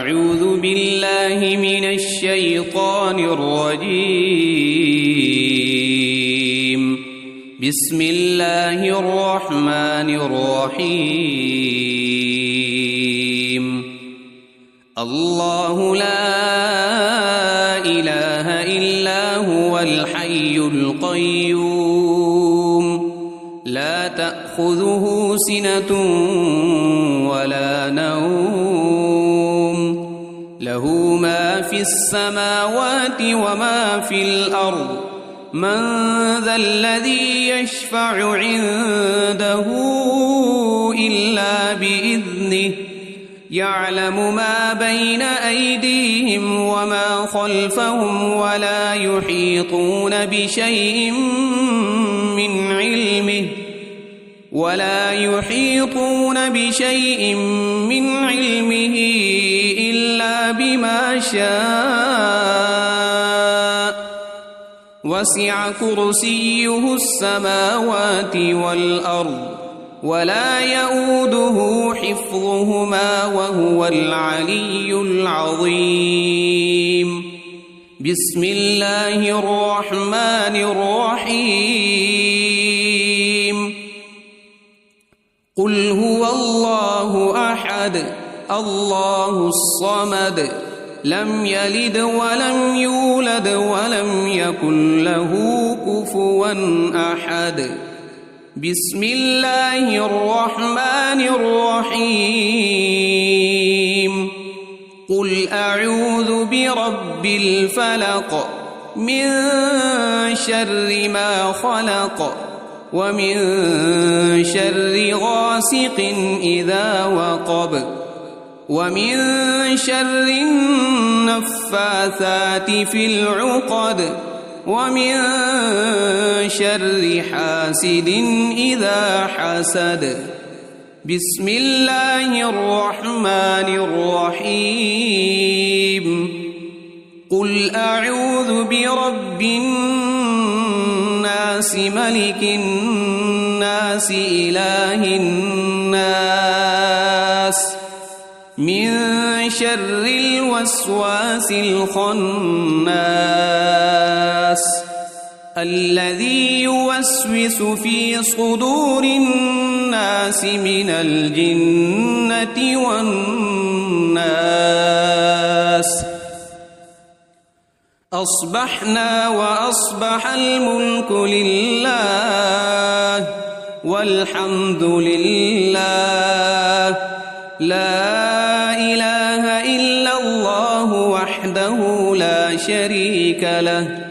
أعوذ بالله من الشيطان الرجيم. بسم الله الرحمن الرحيم. الله لا إله إلا هو الحي القيوم لا تأخذه سنة ولا نوم له ما في السماوات وما في الأرض من ذا الذي يشفع عنده إلا بإذنه يعلم ما بين أيديهم وما خلفهم ولا يحيطون بشيء من علمه إلا بما شاء وسع كرسيه السماوات والأرض ولا يؤوده حفظهما وهو العلي العظيم. بسم الله الرحمن الرحيم. قل هو الله أحد الله الصمد لم يلد ولم يولد ولم يكن له كفوا أحد. بسم الله الرحمن الرحيم. قل أعوذ برب الفلق من شر ما خلق ومن شر غاسق إذا وقب ومن شر النفاثات في العقد ومن شر حاسد إذا حسد. بسم الله الرحمن الرحيم. قل أعوذ برب الناس ملك الناس إله الناس من شر الوسواس الخناس الذي يوسوس في صدور الناس من الجنة والناس. أصبحنا وأصبح الملك لله والحمد لله لا إله إلا الله وحده لا شريك له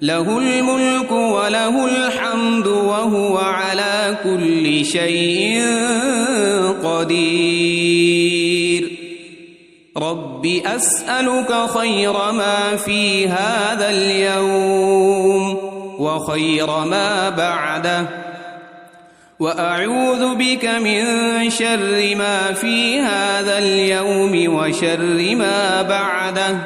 له الملك وله الحمد وهو على كل شيء قدير. رب أسألك خير ما في هذا اليوم وخير ما بعده وأعوذ بك من شر ما في هذا اليوم وشر ما بعده.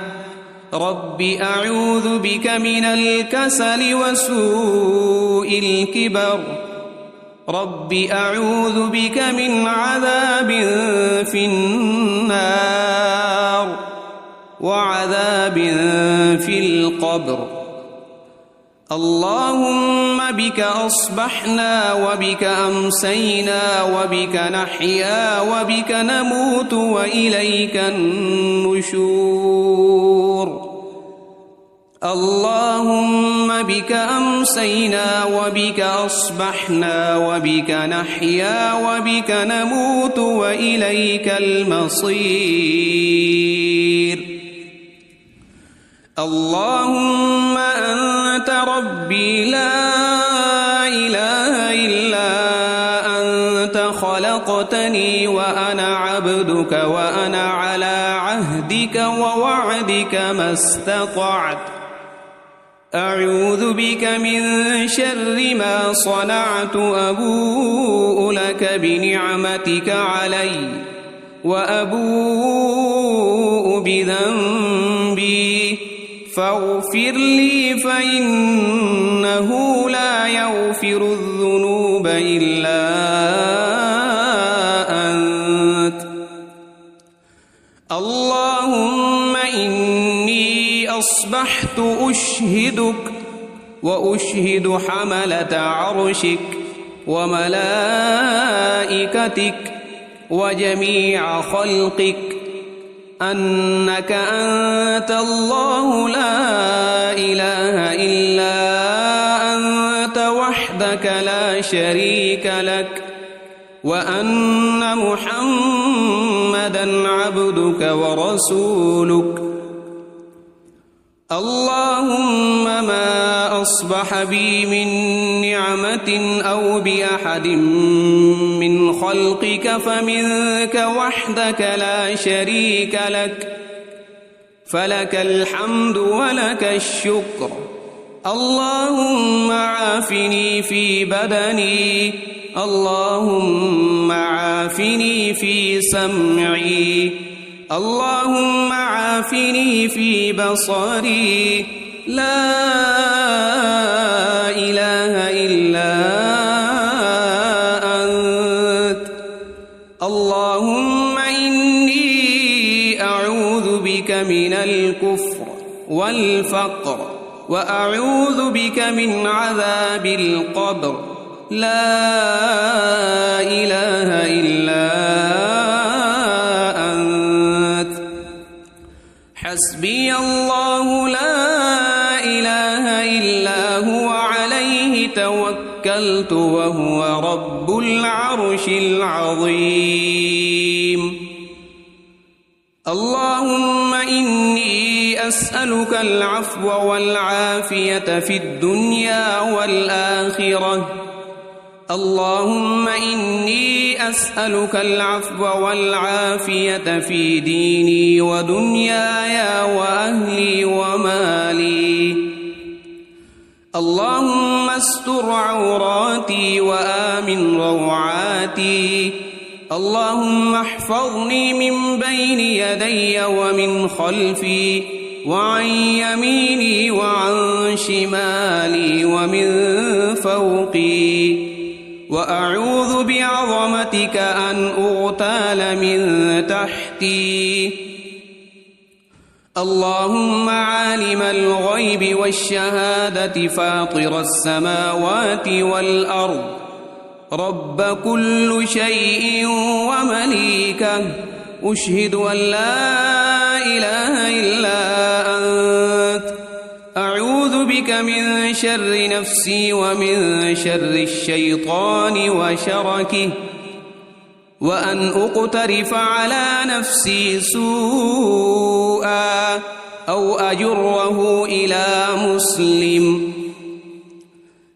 رب أعوذ بك من الكسل وسوء الكبر. رب أعوذ بك من عذاب في النار وعذاب في القبر. اللهم بك أصبحنا وبك أمسينا وبك نحيا وبك نموت وإليك النشور. اللهم بك أمسينا وبك أصبحنا وبك نحيا وبك نموت وإليك المصير. اللهم أنت ربي لا إله إلا أنت خلقتني وأنا عبدك وأنا على عهدك ووعدك ما استطعت. أعوذ بك من شر ما صنعت أبوء لك بنعمتك علي وأبوء بذنبي فاغفر لي فإنه لا يغفر الذنوب إلا أنت. اللهم إني أصبحت أشهدك وأشهد حملة عرشك وملائكتك وجميع خلقك أنك أنت الله لا إله إلا أنت وحدك لا شريك لك وأن محمدًا عبدك ورسولك. اللهم ما أصبح بي من نعمة أو بأحد من خلقك فمنك وحدك لا شريك لك، فلك الحمد ولك الشكر. اللهم عافني في بدني، اللهم عافني في سمعي، اللهم عافني في بصري، لا إله إلا أنت. اللهم إني أعوذ بك من الكفر والفقر وأعوذ بك من عذاب القبر، لا إله إلا أنت. حسبي الله لا إله إلا هو عليه توكلت وهو رب العرش العظيم. اللهم إني أسألك العفو والعافية في الدنيا والآخرة. اللهم إني أسألك العفو والعافية في ديني ودنياي وأهلي ومالي. اللهم استر عوراتي وآمن روعاتي. اللهم احفظني من بين يدي ومن خلفي وعن يميني وعن شمالي ومن فوقي، وأعوذ بعظمتك أن أغتال من تحتي. اللهم عالم الغيب والشهادة فاطر السماوات والأرض، رب كل شيء ومليكه، أشهد أن لا إله إلا أنت. أعوذ بك من شر نفسي ومن شر الشيطان وشركه، وأن أقترف على نفسي سوءا أو أجره إلى مسلم.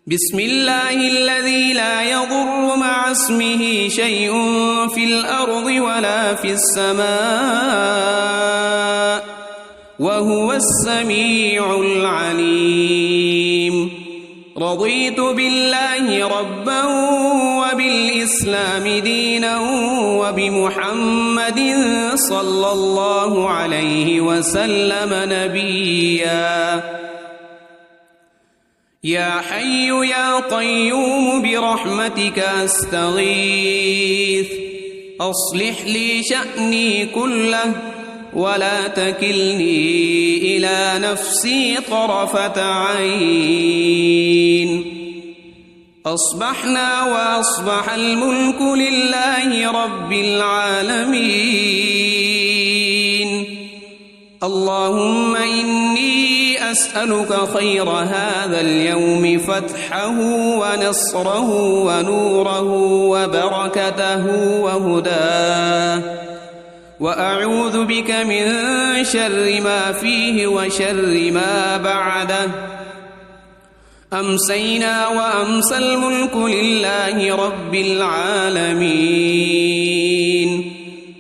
بسم الله الذي لا يضر مع اسمه شيء في الأرض ولا في السماء وهو السميع العليم. رضيت بالله ربا وبالإسلام دينا وبمحمد صلى الله عليه وسلم نبيا. يا حي يا قيوم برحمتك أستغيث، أصلح لي شأني كله ولا تكلني إلى نفسي طرفة عين. أصبحنا وأصبح الملك لله رب العالمين. اللهم إني أسألك خير هذا اليوم فتحه ونصره ونوره وبركته وهداه، وأعوذ بك من شر ما فيه وشر ما بعده. أمسينا وأمسى الملك لله رب العالمين.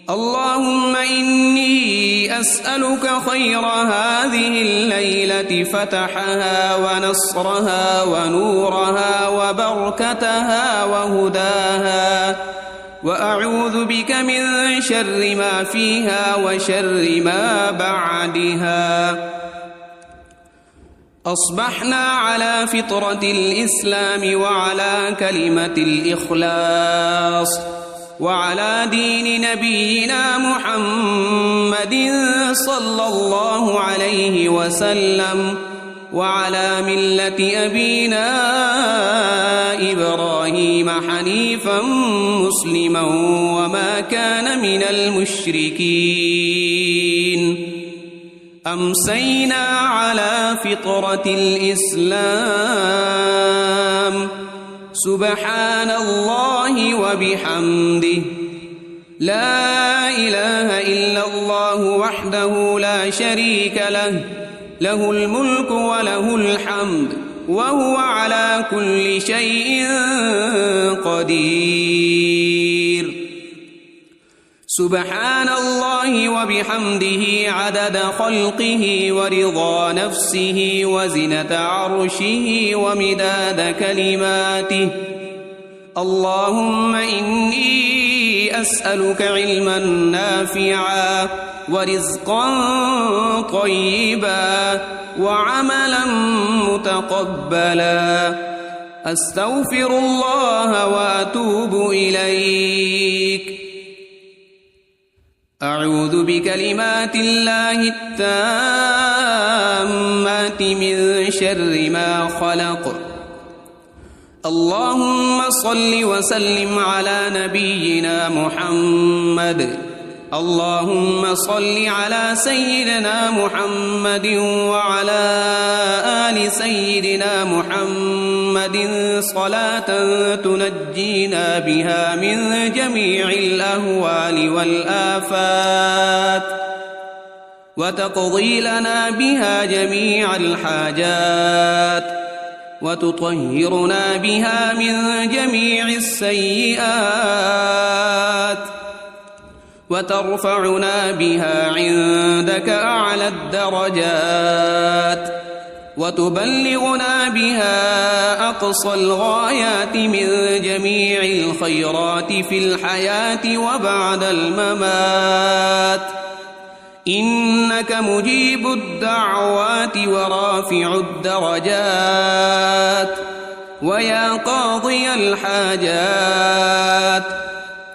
اللهم إني أسألك خير هذه الليلة فتحها ونصرها ونورها وبركتها وهداها، وأعوذ بك من شر ما فيها وشر ما بعدها. أصبحنا على فطرة الإسلام وعلى كلمة الإخلاص، وعلى دين نبينا محمد صلى الله عليه وسلم وعلى ملة أبينا إبراهيم حنيفا مسلما وما كان من المشركين أمسينا على فطرة الإسلام سبحان الله وبحمده لا إله إلا الله وحده لا شريك له له الملك وله الحمد وهو على كل شيء قدير سبحان الله وبحمده عدد خلقه ورضا نفسه وزنة عرشه ومداد كلماته اللهم إني أسألك علما نافعا ورزقا طيبا وعملا متقبلا أستغفر الله وأتوب إليك أعوذ بكلمات الله التامات من شر ما خلق اللهم صل وسلم على نبينا محمد اللهم صل على سيدنا محمد وعلى آل سيدنا محمد صلاة تنجينا بها من جميع الأهوال والآفات وتقضي لنا بها جميع الحاجات وتطهرنا بها من جميع السيئات وترفعنا بها عندك أعلى الدرجات وتبلغنا بها أقصى الغايات من جميع الخيرات في الحياة وبعد الممات إنك مجيب الدعوات ورافع الدرجات ويا قاضي الحاجات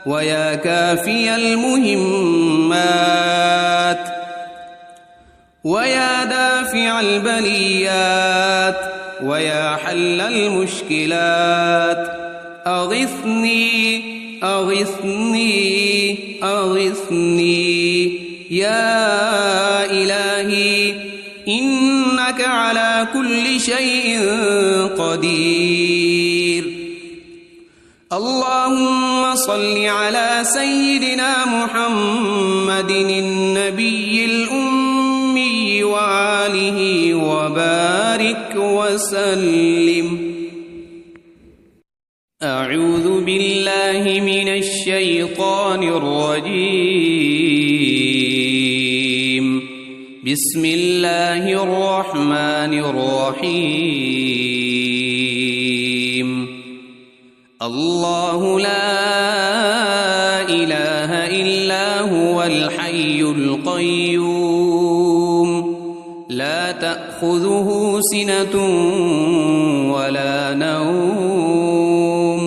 ويا كافي المهمات ويا دافع البليات ويا حل المشكلات أغثني أغثني أغثني يا إلهي إنك على كل شيء قدير اللهم صل على سيدنا محمد النبي الأمي وآله وبارك وسلم أعوذ بالله من الشيطان الرجيم بسم الله الرحمن الرحيم الله لا إله إلا هو الحي القيوم لا تأخذه سنة ولا نوم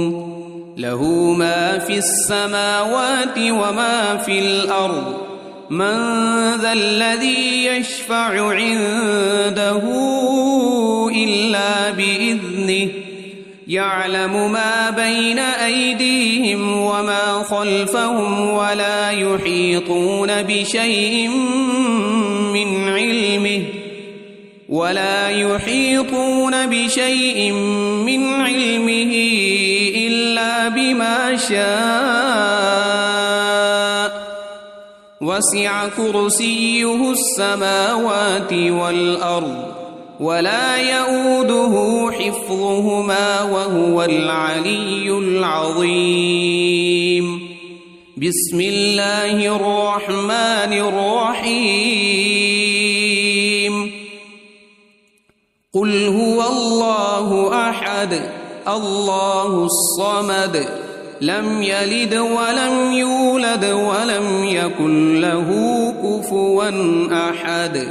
له ما في السماوات وما في الأرض من ذا الذي يشفع عنده إلا بإذنه يعلم ما بين أيديهم وما خلفهم ولا يحيطون بشيء من علمه إلا بما شاء وسع كرسيه السماوات والأرض ولا يؤوده حفظهما وهو العلي العظيم بسم الله الرحمن الرحيم قل هو الله أحد الله الصمد لم يلد ولم يولد ولم يكن له كفوا أحد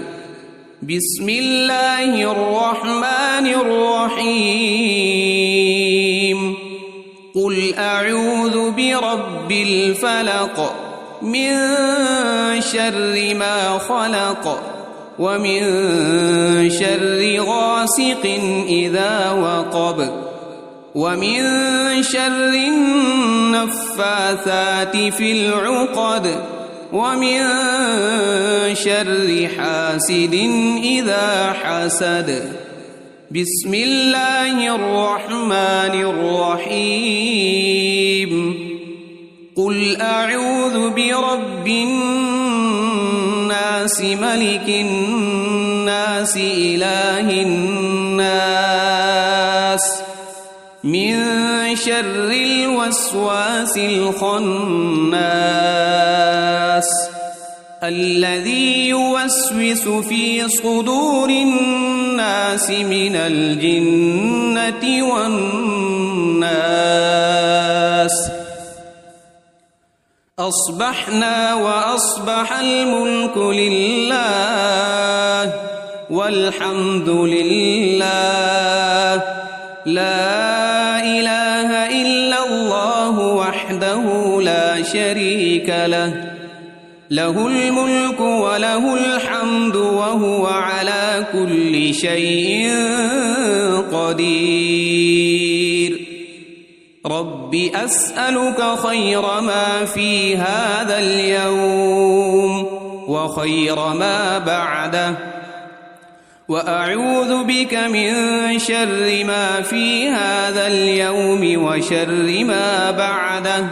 بسم الله الرحمن الرحيم قل أعوذ برب الفلق من شر ما خلق ومن شر غاسق إذا وقب ومن شر النفاثات في العقد ومن شر حاسد إذا حسد. بسم الله الرحمن الرحيم. قل أعوذ برب الناس ملك الناس إله الناس من شر الوسواس الخناس الذي يوسوس في صدور الناس من الجنة والناس. أصبحنا وأصبح الملك لله والحمد لله لا إله إلا الله وحده لا شريك له له الملك وله الحمد وهو على كل شيء قدير. رب أسألك خير ما في هذا اليوم وخير ما بعده وأعوذ بك من شر ما في هذا اليوم وشر ما بعده.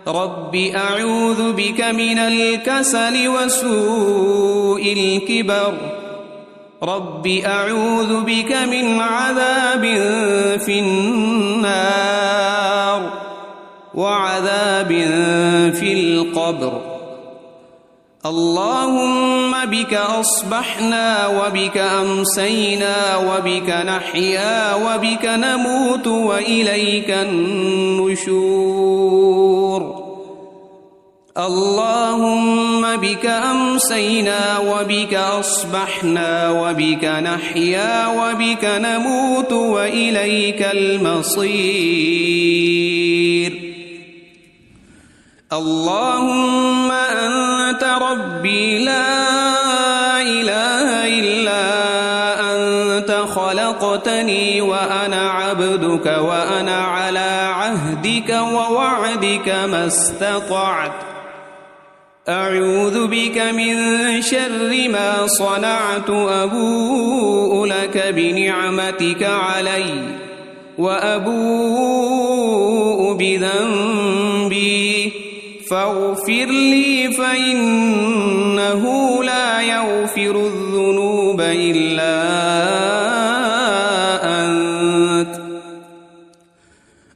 رب أعوذ بك من الكسل وسوء الكبر. رب أعوذ بك من عذاب في النار وعذاب في القبر. اللهم بك أصبحنا وبك أمسينا وبك نحيا وبك نموت وإليك النشور. اللهم بك أمسينا وبك أصبحنا وبك نحيا وبك نموت وإليك المصير. اللهم أنت ربي لا إله إلا أنت خلقتني وأنا عبدك وأنا على عهدك ووعدك ما استطعت. أعوذ بك من شر ما صنعت. أبوء لك بنعمتك علي وأبوء بذنبي فاغفر لي فإنه لا يغفر الذنوب إلا أنت.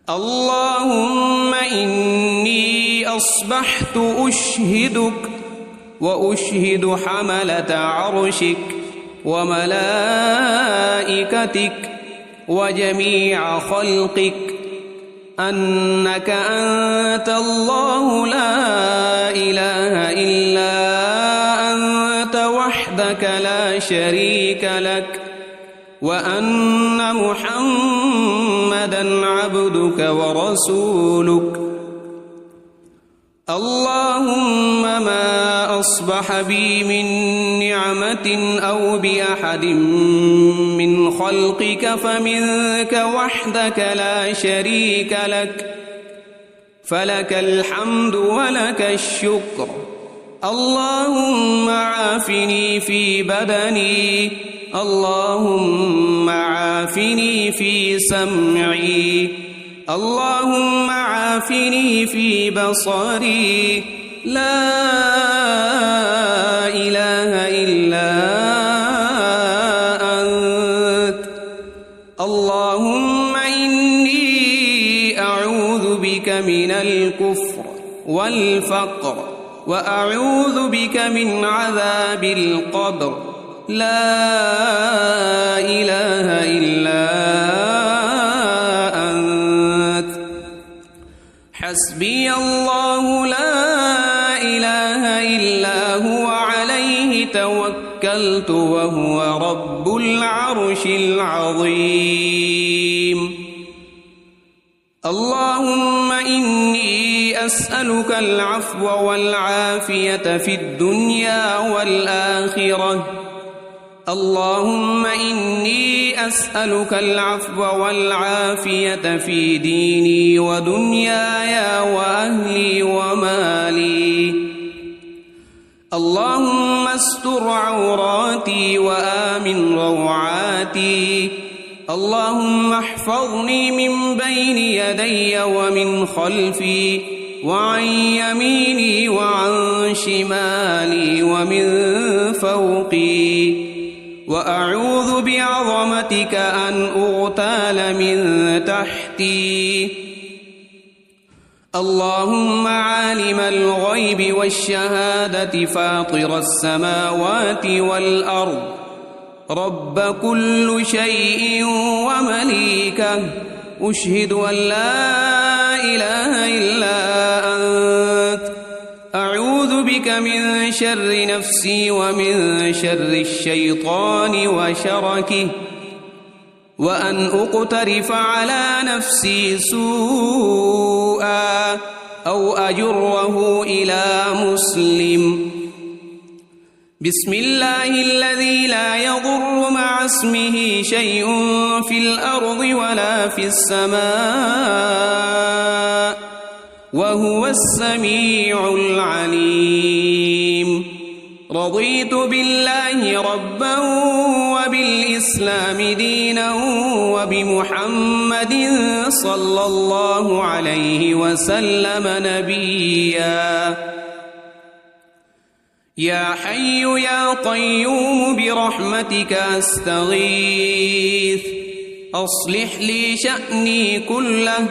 اللهم إني أصبحت أشهدك وأشهد حملة عرشك وملائكتك وجميع خلقك أنك أنت الله لا إله إلا أنت وحدك لا شريك لك وأن محمدًا عبدك ورسولك. اللهم ما أصبح بي من نعمة أو بأحد من خلقك فمنك وحدك لا شريك لك فلك الحمد ولك الشكر. اللهم عافني في بدني. اللهم عافني في سمعي. اللهم عافني في بصري. لا إله إلا أنت. اللهم إني أعوذ بك من الكفر والفقر وأعوذ بك من عذاب القبر. لا إله إلا أنت. حسبي الله لا إله إلا هو عليه توكلت وهو رب العرش العظيم. اللهم إني أسألك العفو والعافية في الدنيا والآخرة. اللهم إني أسألك العفو والعافية في ديني ودنياي وأهلي ومالي. اللهم استر عوراتي وآمن روعاتي. اللهم احفظني من بين يدي ومن خلفي وعن يميني وعن شمالي ومن فوقي، وأعوذ بعظمتك أن أغتال من تحتي. اللهم عالم الغيب والشهادة فاطر السماوات والأرض، رب كل شيء ومليكه، أشهد أن لا إله إلا أنت، أعوذ بك من شر نفسي ومن شر الشيطان وشركه، وأن أقترف على نفسي سوءا أو أجره إلى مسلم. بسم الله الذي لا يضر مع اسمه شيء في الأرض ولا في السماء، وهو السميع العليم. رضيت بالله ربا وبالإسلام دينا وبمحمد صلى الله عليه وسلم نبيا. يا حي يا قيوم برحمتك أستغيث، أصلح لي شأني كله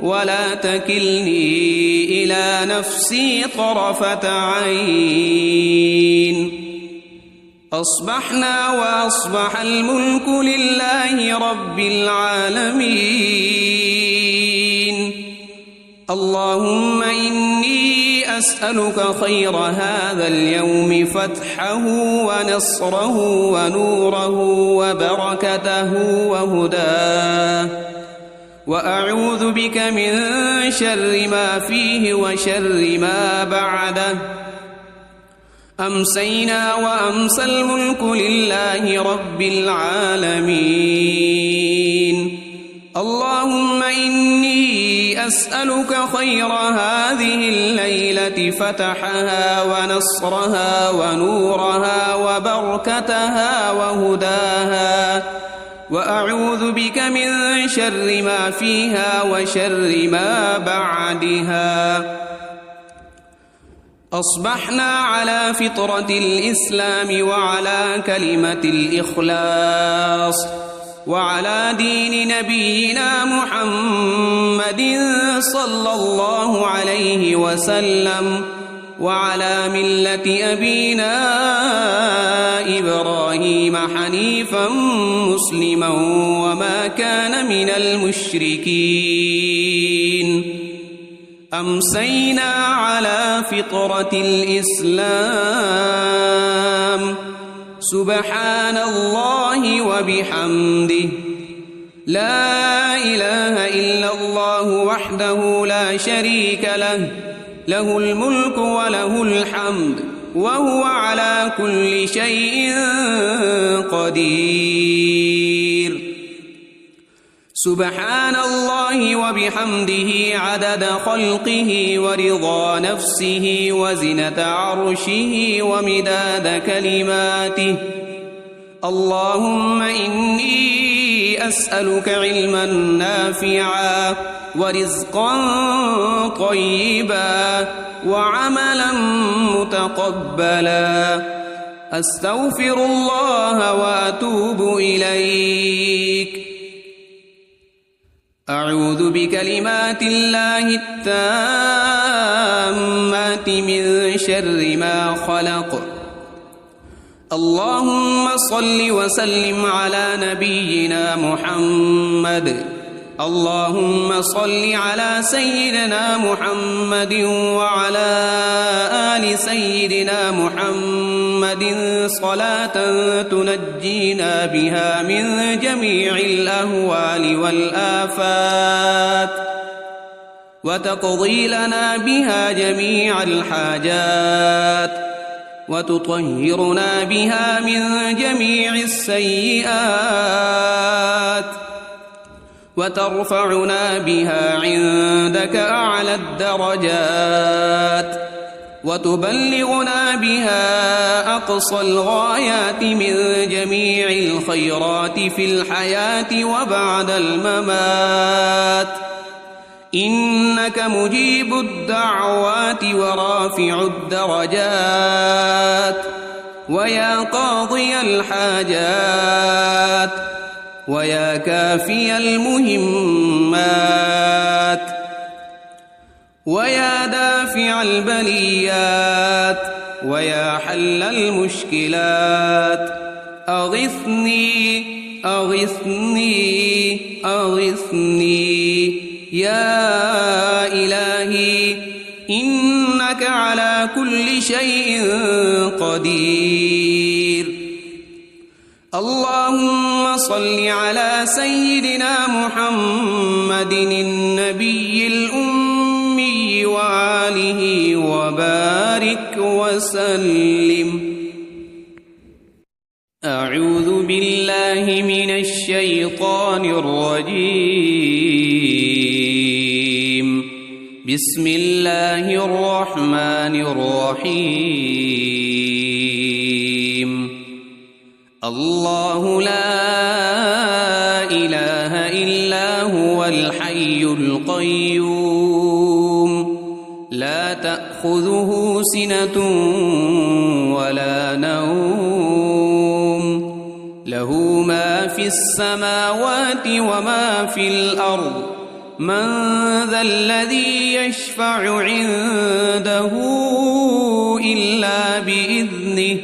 ولا تكلني إلى نفسي طرفة عين. أصبحنا وأصبح الملك لله رب العالمين. اللهم إني أسألك خير هذا اليوم، فتحه ونصره ونوره وبركته وهداه، وأعوذ بك من شر ما فيه وشر ما بعده. أمسينا وأمسى الملك لله رب العالمين. اللهم إني أسألك خير هذه الليلة، فتحها ونصرها ونورها وبركتها وهداها، وأعوذ بك من شر ما فيها وشر ما بعدها. أصبحنا على فطرة الإسلام وعلى كلمة الإخلاص وعلى دين نبينا محمد صلى الله عليه وسلم، وعلى ملة أبينا إبراهيم حنيفا مسلما وما كان من المشركين. أمسينا على فطرة الإسلام. سبحان الله وبحمده، لا إله إلا الله وحده لا شريك له، له الملك وله الحمد وهو على كل شيء قدير. سبحان الله وبحمده عدد خلقه ورضا نفسه وزنة عرشه ومداد كلماته. اللهم إني أسألك علما نافعا ورزقا طيبا وعملا متقبلا. أستغفر الله وأتوب إليك. أعوذ بكلمات الله التامات من شر ما خلق. اللهم صل وسلم على نبينا محمد. اللهم صل على سيدنا محمد وعلى آل سيدنا محمد صلاة تنجينا بها من جميع الأهوال والآفات وتقضي لنا بها جميع الحاجات وتطهرنا بها من جميع السيئات وترفعنا بها عندك أعلى الدرجات وتبلغنا بها أقصى الغايات من جميع الخيرات في الحياة وبعد الممات إنك مجيب الدعوات ورافع الدرجات ويا قاضي الحاجات ويا كافي المهمات ويا دافع البليات ويا حل المشكلات أغثني أغثني أغثني يا إلهي إنك على كل شيء قدير. اللهم صل على سيدنا محمد النبي الأمي وآله وبارك وسلم. أعوذ بالله من الشيطان الرجيم. بسم الله الرحمن الرحيم. الله لا إله إلا هو الحي القيوم لا تأخذه سنة ولا نوم له ما في السماوات وما في الأرض من ذا الذي يشفع عنده إلا بإذنه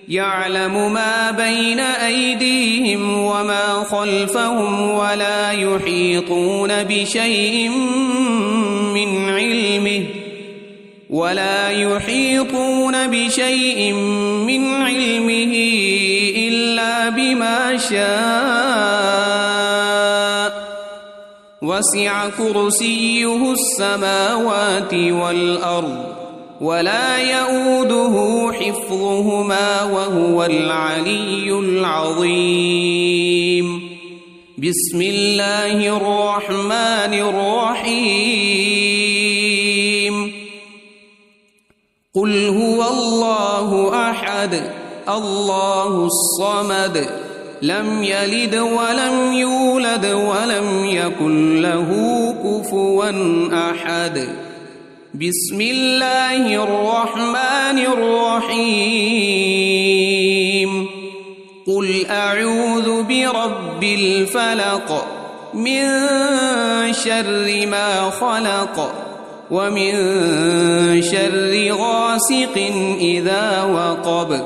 يعلم ما بين أيديهم وما خلفهم ولا يحيطون بشيء من علمه إلا بما شاء وسع كرسيه السماوات والأرض ولا يؤوده حفظهما وهو العلي العظيم. بسم الله الرحمن الرحيم. قل هو الله أحد الله الصمد لم يلد ولم يولد ولم يكن له كفوا أحد. بسم الله الرحمن الرحيم. قل أعوذ برب الفلق من شر ما خلق ومن شر غاسق إذا وقب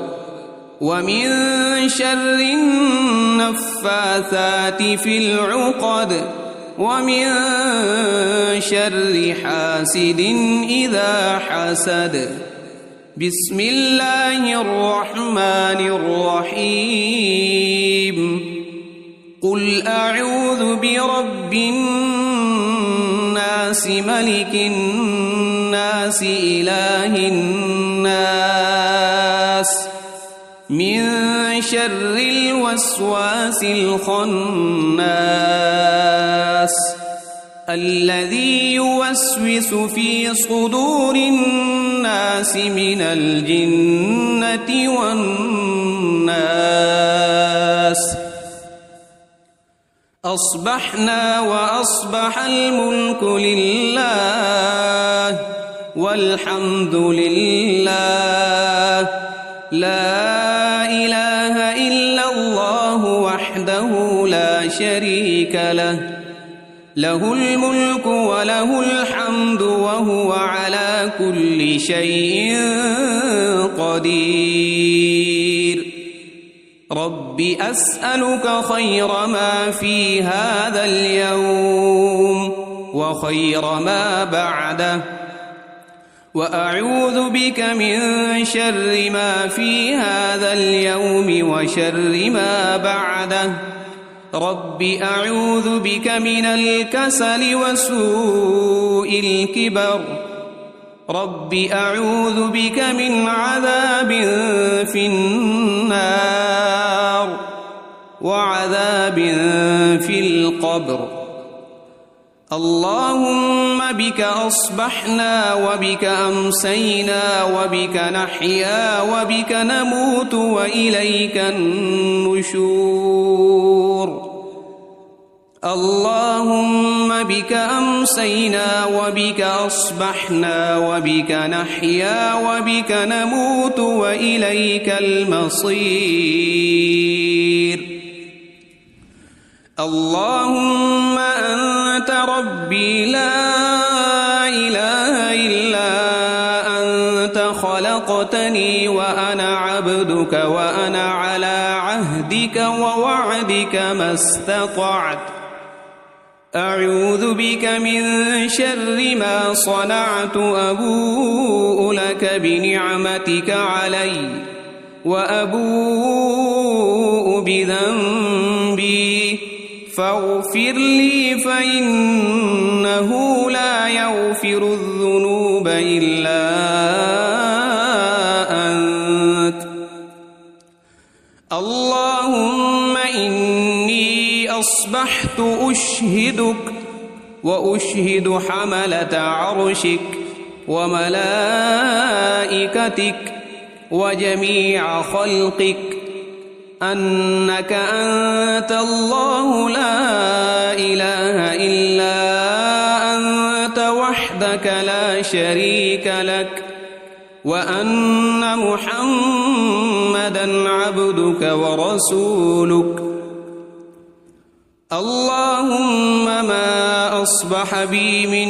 ومن شر النفاثات في العقد ومن شر حاسد إذا حسد. بسم الله الرحمن الرحيم. قل أعوذ برب الناس ملك الناس إله الناس من شر الوسواس الخناس الذي يوسوس في صدور الناس من الجنة والناس. أصبحنا وأصبح الملك لله والحمد لله لا إله إلا الله وحده لا شريك له له الملك وله الحمد وهو على كل شيء قدير. رب أسألك خير ما في هذا اليوم وخير ما بعده وأعوذ بك من شر ما في هذا اليوم وشر ما بعده رب أعوذ بك من الكسل وسوء الكبر رب أعوذ بك من عذاب في النار وعذاب في القبر اللهم بك أصبحنا وبك أمسينا وبك نحيا وبك نموت وإليك النشور اللهم بك أمسينا وبك أصبحنا وبك نحيا وبك نموت وإليك المصير اللهم أنت ربي لا إله إلا أنت خلقتني وأنا عبدك وأنا على عهدك ووعدك ما استطعت أعوذ بك من شر ما صنعت أبوء لك بنعمتك علي وأبوء بذنبي فاغفر لي فإنه لا يغفر الذنوب إلا أنت اللهم إني أصبحت أشهدك وأشهد حملة عرشك وملائكتك وجميع خلقك أنك أنت الله لا إله إلا أنت وحدك لا شريك لك وأن محمدًا عبدك ورسولك اللهم ما أصبح بي من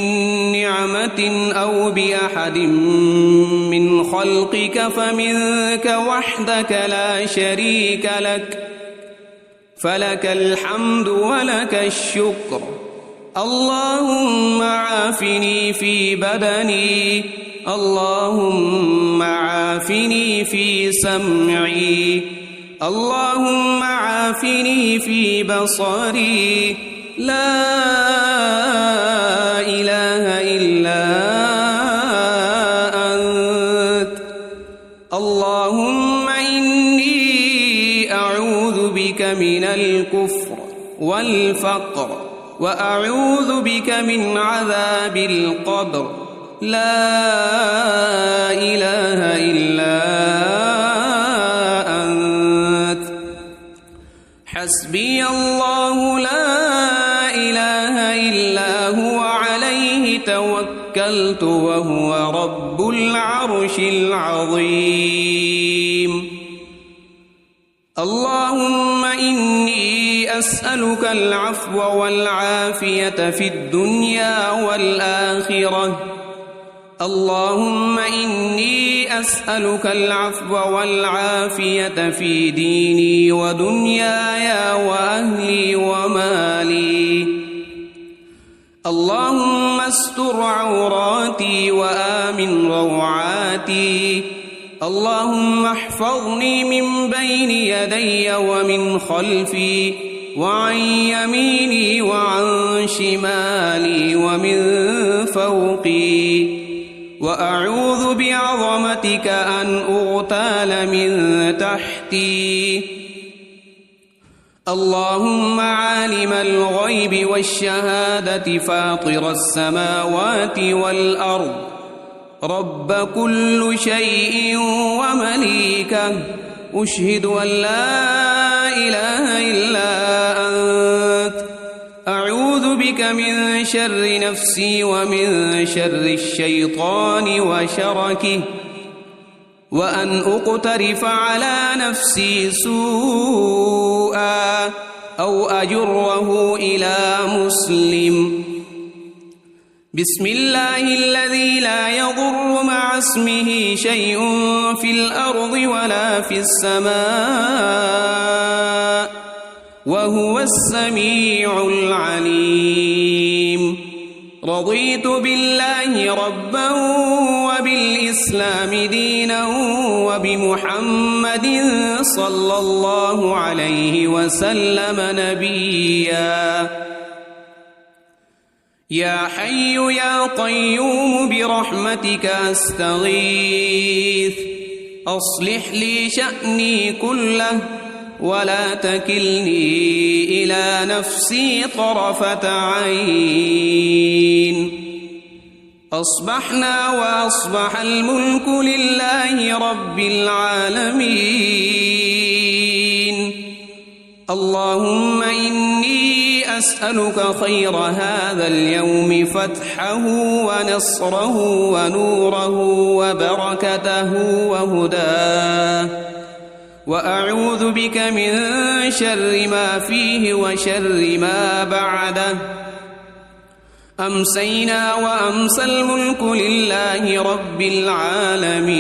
نعمة أو بأحد من خلقك فمنك وحدك لا شريك لك فلك الحمد ولك الشكر اللهم عافني في بدني اللهم عافني في سمعي اللهم عافني في بصري لا إله إلا أنت اللهم إني أعوذ بك من الكفر والفقر وأعوذ بك من عذاب القبر لا إله إلا أنت حسبي الله لا إله إلا هو عليه توكلت وهو رب العرش العظيم اللهم إني أسألك العفو والعافية في الدنيا والآخرة اللهم إني أسألك العفو والعافية في ديني ودنياي وأهلي ومالي اللهم استر عوراتي وآمن روعاتي اللهم احفظني من بين يدي ومن خلفي وعن يميني وعن شمالي ومن فوقي وأعوذ بعظمتك أن أغتال من تحتي اللهم عالم الغيب والشهادة فاطر السماوات والأرض رب كل شيء ومليكه أشهد أن لا إله إلا أنت أعوذ بك من شر نفسي ومن شر الشيطان وشركه وأن أقترف على نفسي سوءا أو أجره إلى مسلم بسم الله الذي لا يضر مع اسمه شيء في الأرض ولا في السماء وهو السميع العليم رضيت بالله ربا وبالإسلام دينا وبمحمد صلى الله عليه وسلم نبيا يا حي يا قيوم برحمتك أستغيث أصلح لي شأني كله ولا تكلني إلى نفسي طرفة عين أصبحنا وأصبح الملك لله رب العالمين اللهم إني أسألك خير هذا اليوم فتحه ونصره ونوره وبركته وهداه وأعوذ بك من شر ما فيه وشر ما بعده أمسينا وأمسى الملك لله رب العالمين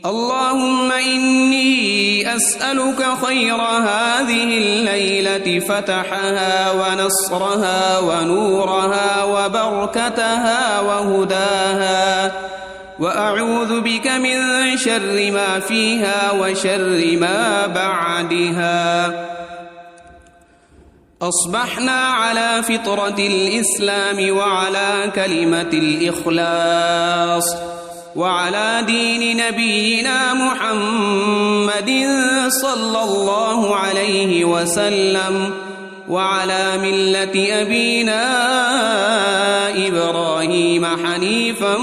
اللهم إني أسألك خير هذه الليلة فتحها ونصرها ونورها وبركتها وهداها وأعوذ بك من شر ما فيها وشر ما بعدها أصبحنا على فطرة الإسلام وعلى كلمة الإخلاص وعلى دين نبينا محمد صلى الله عليه وسلم وعلى ملة أبينا إبراهيم حنيفا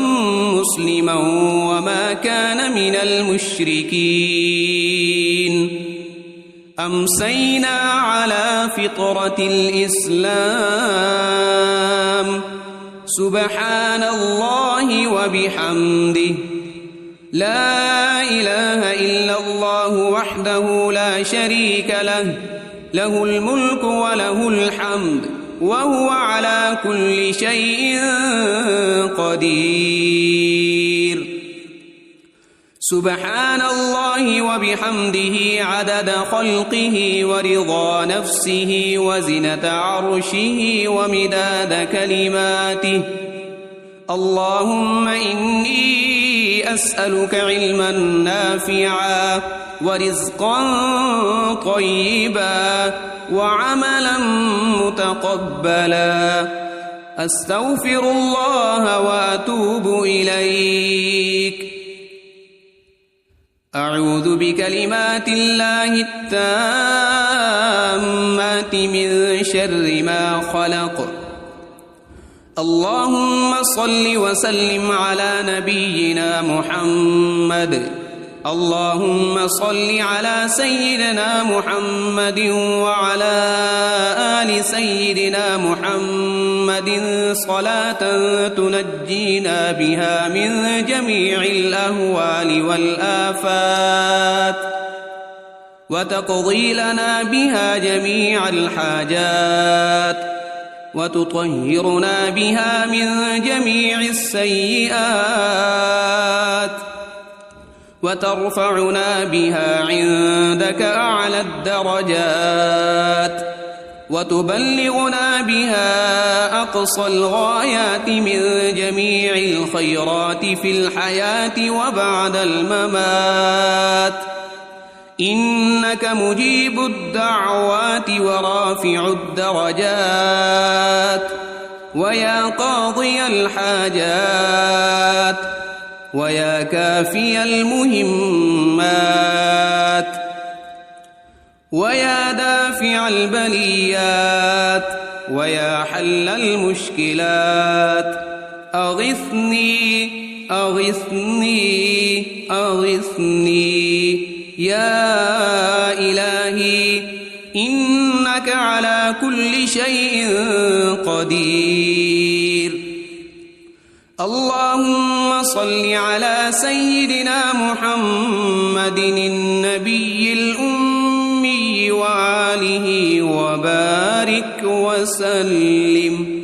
مسلما وما كان من المشركين أمسينا على فطرة الإسلام سبحان الله وبحمده لا إله إلا الله وحده لا شريك له له الملك وله الحمد وهو على كل شيء قدير سبحان الله وبحمده عدد خلقه ورضا نفسه وزنة عرشه ومداد كلماته اللهم إني أسألك علما نافعا ورزقا طيبا وعملا متقبلا أستغفر الله وأتوب إليك أعوذ بكلمات الله التامات من شر ما خلق اللهم صل وسلم على نبينا محمد اللهم صل على سيدنا محمد وعلى آل سيدنا محمد صلاة تنجينا بها من جميع الأهوال والآفات وتقضي لنا بها جميع الحاجات وتطهرنا بها من جميع السيئات وترفعنا بها عندك أعلى الدرجات وتبلغنا بها أقصى الغايات من جميع الخيرات في الحياة وبعد الممات إنك مجيب الدعوات ورافع الدرجات ويا قاضي الحاجات ويا كافي المهمات ويا دافع البليات ويا حل المشكلات أغثني أغثني أغثني يا إلهي إنك على كل شيء قدير اللهم صل على سيدنا محمد النبي الأمي وآله وبارك وسلم